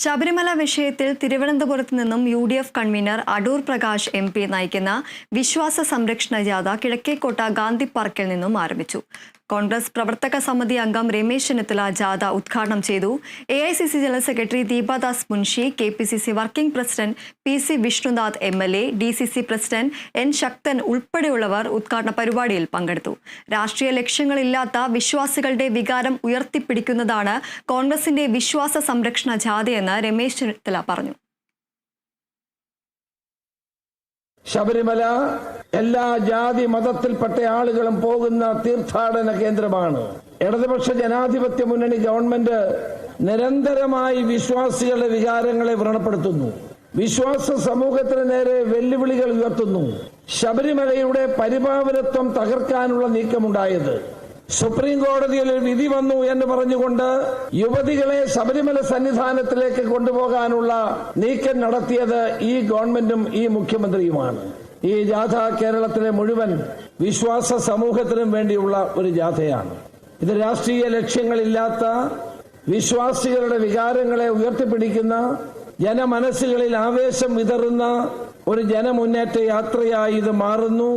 ശബരിമല വിഷയത്തിൽ തിരുവനന്തപുരത്ത് നിന്നും UDF convener Adoor Prakash MP നയിക്കുന്ന വിശ്വാസ സംരക്ഷണ ജാഥ കിഴക്കേക്കോട്ട ഗാന്ധി പാർക്കിൽ നിന്നും ആരംഭിച്ചു. കോൺഗ്രസ് പ്രവർത്തക സമിതി അംഗം രമേശ് ചെന്നിത്തല ജാഥ ഉദ്ഘാടനം ചെയ്തു. AICC general secretary Deepadas Munshi, KPCC working president PC Vishnunath MLA, DCC president N ശക്തൻ ഉൾപ്പെടെയുള്ളവർ ഉദ്ഘാടന പരിപാടിയിൽ പങ്കെടുത്തു. രാഷ്ട്രീയ ലക്ഷ്യങ്ങളില്ലാത്ത വിശ്വാസികളുടെ വികാരം ഉയർത്തിപ്പിടിക്കുന്നതാണ് കോൺഗ്രസിന്റെ വിശ്വാസ സംരക്ഷണ ജാഥയെന്ന് രമേശ് ചെന്നിത്തല പറഞ്ഞു. ശബരിമല എല്ലാ ജാതി മതത്തിൽപ്പെട്ട ആളുകളും പോകുന്ന തീർത്ഥാടന കേന്ദ്രമാണ്. ഇടതുപക്ഷ ജനാധിപത്യ മുന്നണി ഗവൺമെന്റ് നിരന്തരമായി വിശ്വാസികളുടെ വികാരങ്ങളെ വ്രണപ്പെടുത്തുന്നു. വിശ്വാസ സമൂഹത്തിന് നേരെ വെല്ലുവിളികൾ ഉയർത്തുന്നു. ശബരിമലയുടെ പരിപാവനത്വം തകർക്കാനുള്ള നീക്കമുണ്ടായത്. സുപ്രീം കോടതിയിൽ ഒരു വിധി വന്നു എന്ന് പറഞ്ഞുകൊണ്ട് യുവതികളെ ശബരിമല സന്നിധാനത്തിലേക്ക് കൊണ്ടുപോകാനുള്ള നീക്കം നടത്തിയത് ഈ ഗവൺമെന്റും ഈ മുഖ്യമന്ത്രിയുമാണ്. ഈ ജാഥ കേരളത്തിലെ മുഴുവൻ വിശ്വാസ സമൂഹത്തിനും വേണ്ടിയുള്ള ഒരു ജാഥയാണ്. ഇത് രാഷ്ട്രീയ ലക്ഷ്യങ്ങളില്ലാത്ത വിശ്വാസികളുടെ വികാരങ്ങളെ ഉയർത്തിപ്പിടിക്കുന്ന, ജനമനസ്സുകളിൽ ആവേശം വിതറുന്ന ഒരു ജനമുന്നേറ്റ യാത്രയായി ഇത് മാറുന്നു.